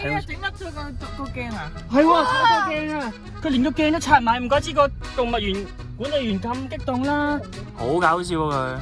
係啊，整甩咗個鏡啊！係喎，拆咗鏡啊！佢連個鏡都拆埋，唔怪之個動物園管理員咁激動啦。好搞笑啊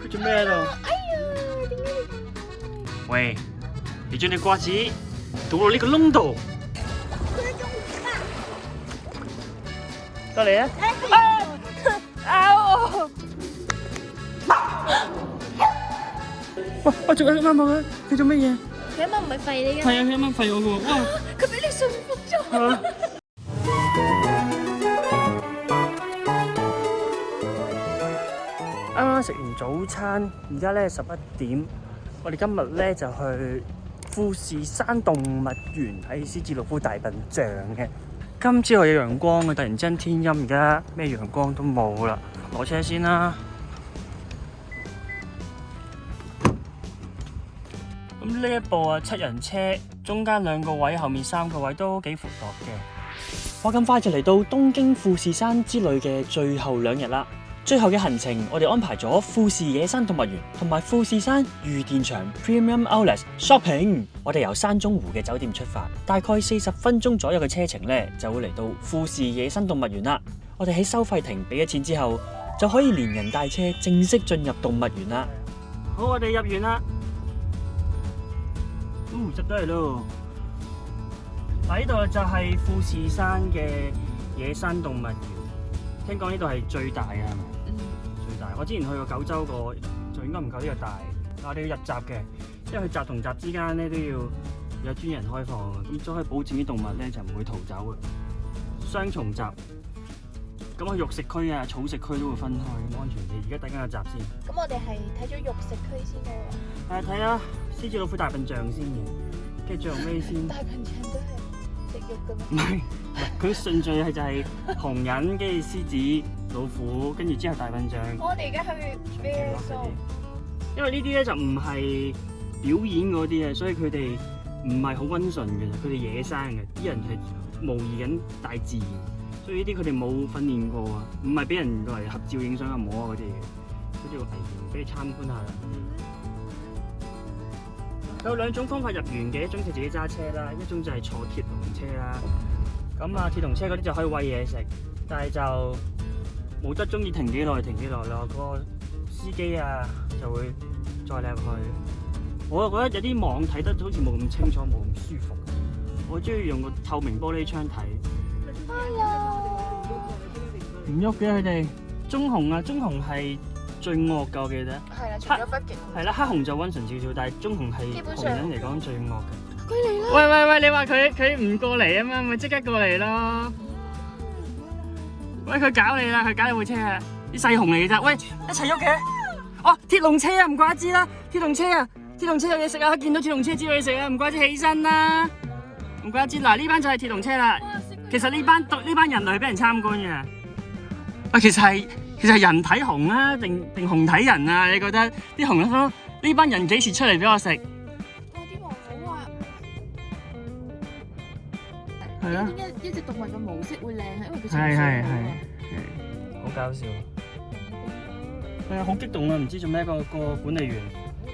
佢做咩喺度？哎呀，點解你咁？喂，你將啲瓜子倒落呢個窿度。得嚟啊！哇！我仲有啱望佢，佢做乜嘢？佢啱啱唔係吠你㗎？係啊，佢啱啱吠我嘅喎。哇！佢俾你馴服咗。啱啱食完早餐，而家咧11點，我哋今日咧就去富士山動物園睇獅子、老虎、大笨象嘅。今朝有陽光嘅，突然之間天陰，而家咩陽光都冇啦。攞車先啦。咁呢一部7人車，中間2個位，後面3個位都幾闊落嘅。哇！咁快就嚟到東京富士山之旅嘅最後2日啦。最後嘅行程，我哋安排咗富士野生動物園同埋富士山御殿場 Premium Outlets Shopping。我哋由山中湖嘅酒店出發，大概40分鐘左右嘅車程咧，就會嚟到富士野生動物園啦。我哋喺收費亭俾咗錢之後，就可以連人帶車正式進入動物園啦。好，我哋入園啦。入得嚟咯！嗱，呢度就係富士山嘅野生動物園。聽講呢度係最大嘅，係咪？最大。我之前去過九州過，就應該唔夠呢個大。但我哋要入閘嘅，因為佢閘同閘之間咧都要有專人開放嘅，咁所以可以保證啲動物咧就唔會逃走嘅。雙重閘。咁去肉食區啊、草食區都會分開，咁安全啲。而家等緊個閘先。咁我哋係睇咗肉食區先咯。睇下獅子、老虎、大笨象先嘅，跟住最後尾先。大笨象都係食肉嘅咩？唔係，佢順序係就係熊人，跟住獅子、老虎，跟住之後大笨象。我哋而家去咩數？因為呢啲咧就唔係表演嗰啲啊，所以佢哋唔係好溫順嘅，佢哋野生嘅，啲人係模擬緊大自然，所以呢啲佢哋冇訓練過啊，唔係俾人過嚟合照、影相啊、摸啊嗰啲嘢，嗰啲好危險，俾你參觀下啦。有2種方法入園嘅，一種就自己揸車啦，一種就係坐鐵籠車啦。咁鐵籠車嗰啲就可以餵嘢食，但係就冇得中意停幾耐停幾耐咯。個司機就會載你入去。我覺得有啲網睇得好似冇咁清楚，冇咁舒服。我中意用個透明玻璃窗睇。唔喐嘅佢哋。棕熊係最惡㗎，我記得。係啦，除咗北極。係啦，黑熊就溫順少少，但係棕熊係熊人嚟講最惡嘅。佢嚟啦！喂，你話佢唔過嚟啊嘛，咪即刻過嚟咯。喂，佢搞你啦，佢搞你部車啊！啲細熊嚟嘅咋？喂，一齊喐嘅。哦，鐵籠車啊，唔怪之啦，鐵籠車有嘢食啊！見到鐵籠車知道嘢食啊，唔怪之起身啦。唔怪之，嗱呢班就係鐵籠車啦。其實呢班人類係俾人參觀嘅。喂，其實係人睇熊啊，定熊睇人啊？你覺得啲熊諗呢班人幾時出嚟俾我食？啲黃好啊！係啊。點解一隻動物嘅模式會靚係因為佢係，好搞笑。係啊，好激動啊！唔知做咩個管理員。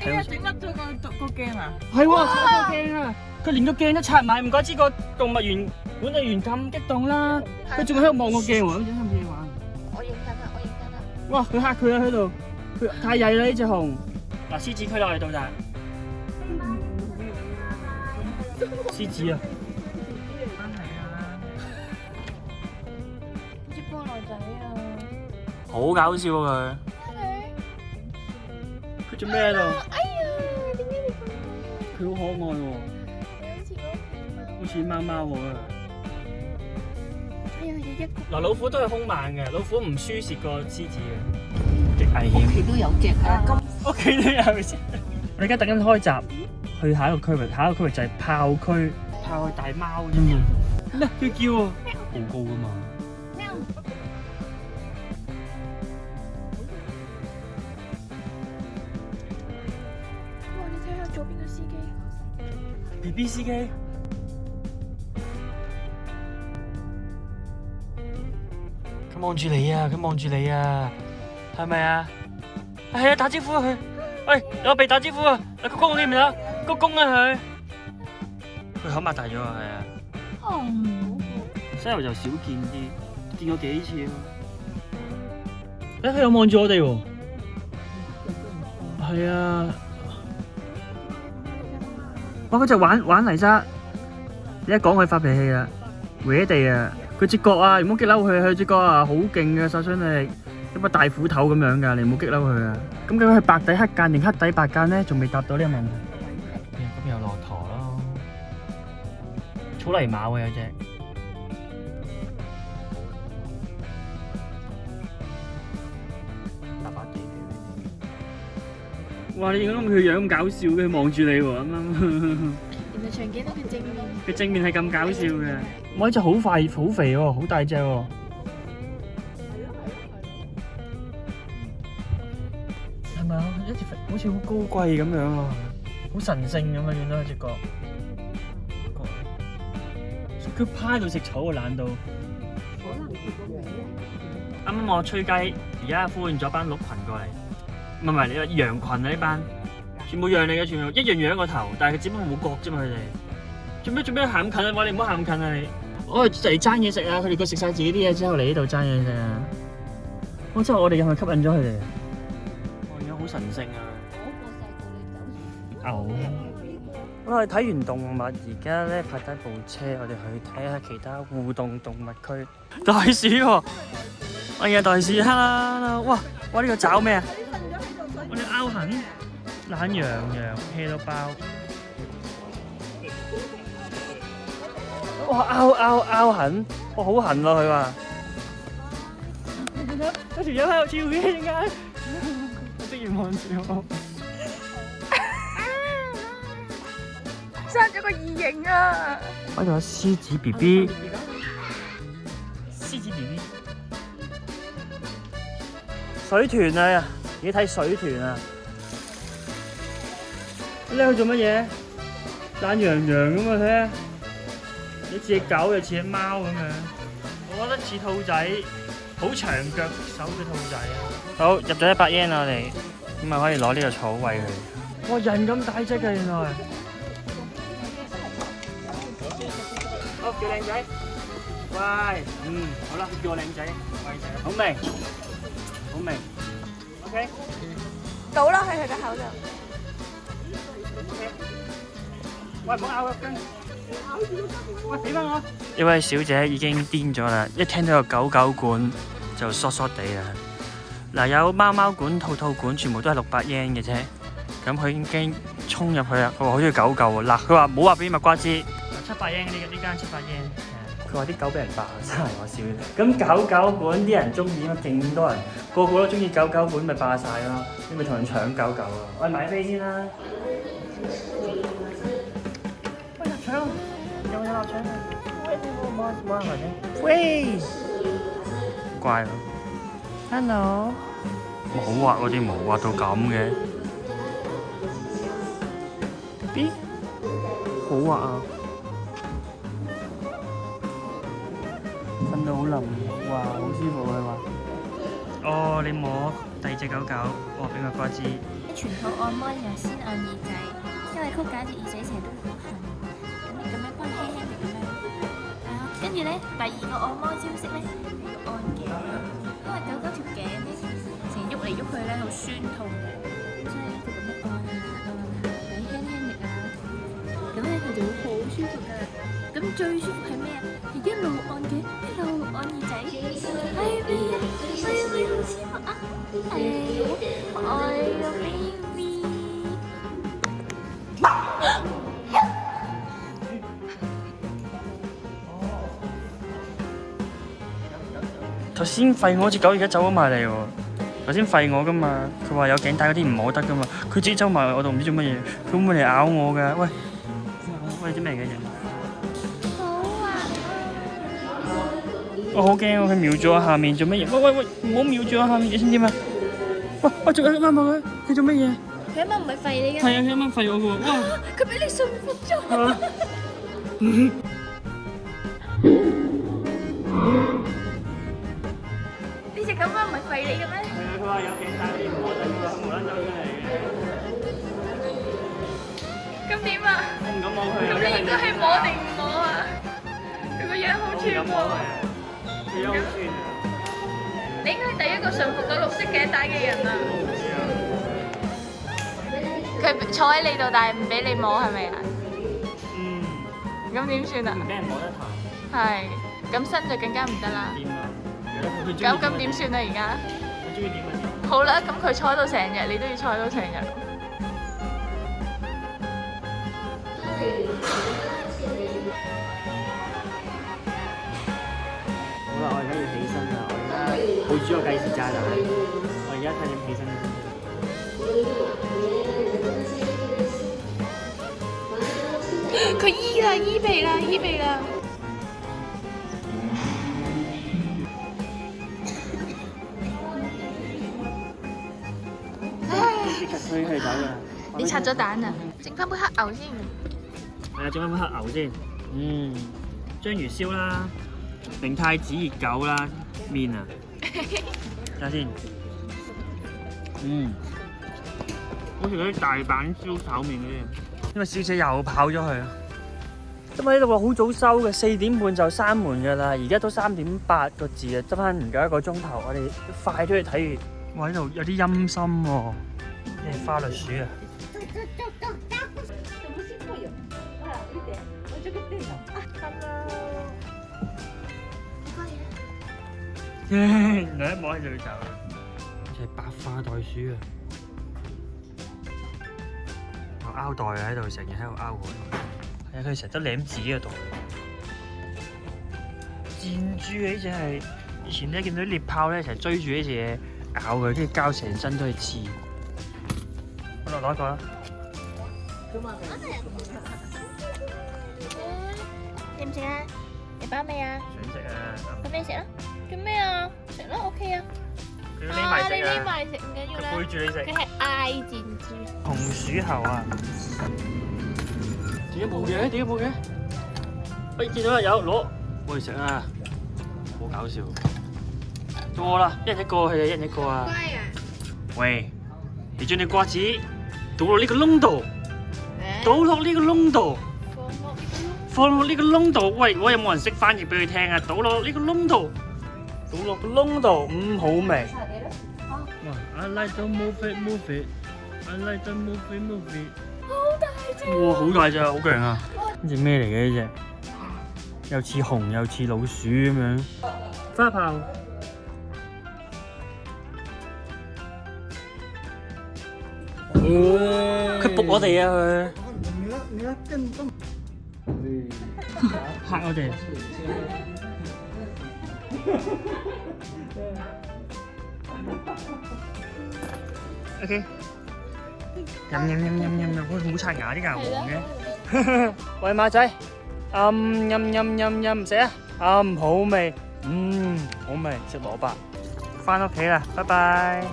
哎呀，整甩咗個鏡啊！係喎，拆咗鏡啊！佢連個鏡都拆埋，唔怪之個動物園管理員咁激動啦。佢仲喺度望個鏡喎，好似有嘢玩。我影緊啦！哇！佢嚇佢啊喺度，佢太曳啦呢隻熊。嗱，獅子區我哋到達。獅子啊！啲菠蘿仔啊！好搞笑啊佢做咩喺度？哎呀，點解你咁？佢好可愛喎，你好似好似貓貓喎。哎呀，有一個嗱，老虎都係兇猛嘅，老虎唔輸蝕過獅子嘅，極危險。屋企都有隻啊！屋企都有隻。我哋而家等緊開閘，去下一個區域，下一個區域就係豹區，豹係大貓啫嘛。咩？佢叫喎，好高噶嘛。哇！你睇下左邊個司機 BB 司機。佢望住你啊！佢望住你啊！係咪啊？係啊！打招呼啊佢。喂，有鼻打招呼啊！佢光你唔得。鞠躬啊佢！佢口擘大咗啊，係啊。西遊就少見啲，見過幾次咯。佢又望住我哋喎。係啊。哇！嗰隻玩泥沙，你一講佢發脾氣啦，搲地啊！佢隻角啊，唔好激嬲佢，佢隻角啊好勁嘅殺傷力，一把大斧頭咁樣㗎，你唔好激嬲佢啊！咁究竟係白底黑間定黑底白間咧？仲未答到呢個問題。嗰邊有駱駝咯，草泥馬喎有隻。哇！你見到佢樣咁搞笑嘅，佢望住你喎，啱啱。原來長頸鹿嘅正面。佢正面係咁搞笑嘅。哇！呢隻好快好肥喎，好大隻喎。係咪啊？一隻好似好高貴咁樣啊，好神聖咁啊！見到佢隻角。佢趴喺度食草啊，懶到。啱啱我吹雞，而家呼喚咗班鹿群過嚟。唔係，你話羊群啊呢班，全部羊嚟嘅，全部一樣樣個頭，但係佢只不過冇角啫嘛佢哋。做咩行咁近啊？你唔好行咁近啊你！我哋就嚟爭嘢食啊！佢哋個食晒自己啲嘢之後嚟呢度爭嘢食啊！我真係我哋係咪吸引咗佢哋？我而家好神聖啊！牛。我哋睇完動物，而家咧拍低部車，我哋去睇下其他互動動物區。大鼠喎！哎呀，大鼠，hello！哇！哇！呢個爪咩啊？我哋拗痕，懶羊羊氣到爆。哇！拗痕，哇好痕咯佢話。嗰條友喺度跳嘅點解？職員望住我。生咗個異形啊！我仲有獅子 BB。獅子 BB。水豚啊！而家睇水豚啊！你喺度做乜嘢？懶洋洋咁啊！睇下，你似隻狗又似隻貓咁樣。我覺得似兔仔，好長腳手嘅兔仔啊！好，入咗100 yen 啦我哋，咁咪可以攞呢個草餵佢。哇！人咁大隻嘅原來。好，叫靚仔。喂，好啦，叫我靚仔，喂仔，好味，好味。OK。倒落去佢個口度。OK。喂，唔好咬個根。喂，俾翻我。呢位小姐已經癲咗啦，一聽到有狗狗館就疏疏地啦。嗱，有貓貓館、兔兔館，全部都係600 yen 嘅啫。咁佢已經衝入去啦，佢話好中意狗狗喎。嗱，佢話冇話俾蜜瓜知。700 yen 呢間700 yen。佢話啲狗俾人霸晒，我笑。咁狗狗館啲人中意啊，勁多人，個個都中意狗狗館，咪霸晒咯。你咪同人搶狗狗咯。我哋買飛先啦。喂，臘腸，有冇臘腸啊？冇人嚟嘅。喂，乖咯。Hello。好滑嗰啲毛，滑到咁嘅。B， 好滑啊！瞓到好腍，哇，好舒服佢話。哦，你摸第二隻狗狗，我俾蜜瓜知。全套按摩然後先按耳仔，因為曲解隻耳仔成日都好痕，咁你咁樣幫佢輕輕地咁樣，跟住咧第二個按摩招式咧要按頸，因為狗狗條頸咧成日喐嚟喐去咧好酸痛嘅，所以咧就咁樣按下按下，你輕輕力啊，咁咧佢就會好舒服噶。咁最舒服係咩啊？係一路按頸，一路按耳仔，係咪啊？係咪好舒服啊？係啊，愛個 baby。頭先吠我隻狗，而家走咗埋嚟喎。頭先吠我噶嘛，佢話有頸帶嗰啲唔摸得噶嘛，佢自己走埋我度唔知做乜嘢，佢會唔會嚟咬我㗎？喂，喂啲咩嘅人？我好驚喎！佢瞄住我下面做乜嘢？喂，唔好瞄住我下面，你知唔知嘛？哇！我仲有啱佢，佢做乜嘢？佢啱啱唔係吠你嘅。係啊，佢啱啱吠我嘅喎。哇！佢俾你馴服咗。呢隻狗啱唔係吠你嘅咩？係啊，佢話有頸帶嗰啲唔摸得㗎，無啦啦走出嚟嘅。咁咁點啊？我唔敢摸佢。咁你應該係摸定唔摸啊？佢個樣好串喎。佢樣好串啊！你應該係第一個馴服到綠色頸帶嘅人啊！佢坐喺你度，但係唔俾你摸，係咪啊？嗯。咁點算啊？唔俾人摸得頭。係。咁身就更加唔得啦。掂啊！咁點算啊？而家？佢中意點啊？好啦，咁佢坐到成日，你都要坐到成日。好啦，我而家要起身啦，我而家抱住個計時炸彈，我而家睇點起身先。佢醫啦，醫鼻啦，醫鼻啦。即刻推佢走㗎。你拆咗蛋啊？整翻杯黑牛先。係啊，整翻杯黑牛先。嗯，章魚燒啦，明太子熱狗啦，麵啊，睇下先。嗯，好似嗰啲大阪燒炒麵嗰啲。因為小姐又跑咗去。今日呢度話好早收嘅，4點半就閂門㗎啦。而家都3點8個字啊，得翻唔夠1個鐘頭。我哋快啲去睇完。哇！呢度有啲陰森喎，啲花栗鼠啊。原來一摸起就要走啦，隻白花袋鼠啊！有拗袋喺度，成日喺度拗我。係啊，佢成日都舐自己個袋。箭豬呢隻係以前咧見到啲獵豹咧，成日追住呢隻嘢咬佢，跟住膠成身都係刺。我攞一個啦。食唔食啊？你飽未啊？想食啊！咁你食啦。做咩啊？食啦 ，OK 啊。佢匿埋食你匿啊！埋食唔緊要啦。背住你食。佢係嗌箭豬。紅薯猴啊！點解冇嘅？點解冇嘅？喂，見到啦，有攞，我哋食啊！好搞笑。多啦，一人一個，佢哋一人一個啊！乖啊！喂，你將啲瓜子倒落呢個窿度，倒落呢個窿度，放落呢個窿度。喂，我有冇人識翻譯俾佢聽啊？倒落呢個窿度，倒落個窿度，好味。哇 ！I like to move it, move it. I like to move it, move it. 好大隻！哇，好大隻，好勁啊！呢隻咩嚟嘅呢隻？又似熊又似老鼠咁樣。花豹。佢仆我哋啊佢。嚇我哋。OK。飲，好刷牙啲牙黃嘅。喂馬仔，飲食啊，好味，好味，食蘿蔔。返屋企啦，拜拜。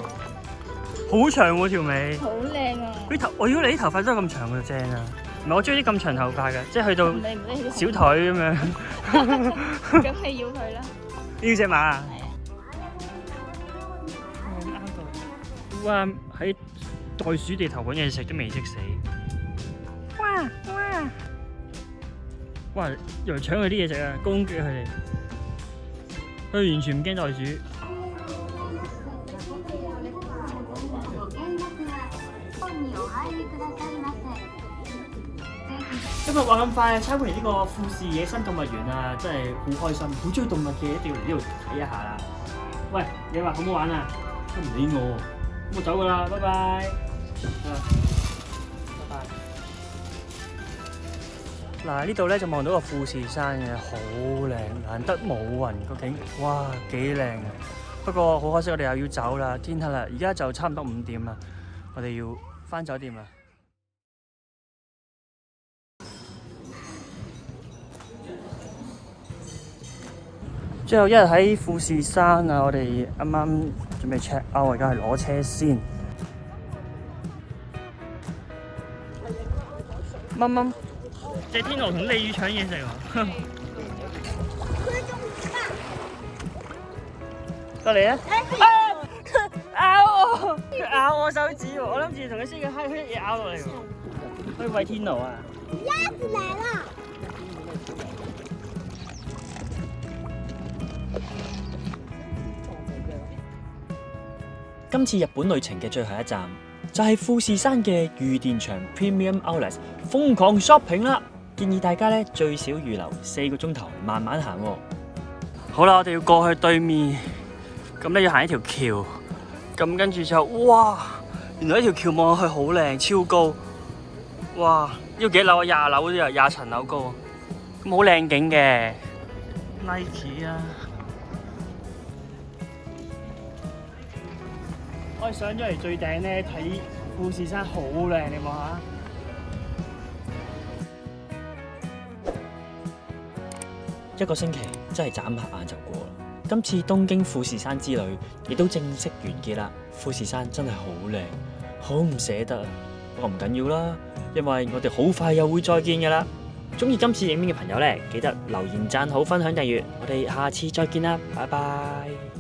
好長喎條尾。好靚啊！啲頭，我如果你啲頭髮都係咁長就正啊。唔係我中意啲咁長頭髮嘅，即係去到小腿咁樣。咁係要佢啦。呢隻馬啊？哇！喺袋鼠地頭揾嘢食都未識死。哇！又搶佢啲嘢食啊！攻擊佢哋，佢完全唔驚袋鼠。今日話咁快參觀完呢個富士野生動物園啊，真係好開心！好中意動物嘅一定要嚟呢度睇一下啦。喂，你話好唔好玩啊？都唔理我，咁我走㗎啦，拜拜。拜拜。嗱，呢度咧就望到個富士山嘅，好靚，難得冇雲個景，哇幾靚啊！不過好可惜，我哋又要走啦，天黑啦，而家就差唔多5點啦，我哋要返酒店啦。最後一日喺富士山啊，我哋啱啱準備 check out， 我而家係攞車先。蚊，隻天鵝同鯉魚搶嘢食喎。過嚟啊！咬我！佢咬我手指喎，我諗住同佢先嘅嗨，佢一嘢咬落嚟喎。去喂天鵝啊！鸭子來了。今次日本旅程嘅最後一站就係富士山嘅御殿場 Premium Outlet 瘋狂 shopping 啦！建議大家咧最少預留4個鐘頭慢慢行喎。好啦，我哋要過去對面，咁咧要行一條橋，咁跟住就哇，原來呢條橋望落去好靚，超高，哇！要幾樓啊？20樓啫，20層樓高，咁好靚景嘅 Nike 啊！我哋上咗嚟最頂咧，睇富士山好靚，你望下。一個星期真係眨下眼就過啦。今次東京富士山之旅亦都正式完結啦。富士山真係好靚，好唔捨得啊！不過唔緊要啦，因為我哋好快又會再見㗎啦。鍾意今次影片嘅朋友咧，記得留言、讚好、分享、訂閱。我哋下次再見啦，拜拜。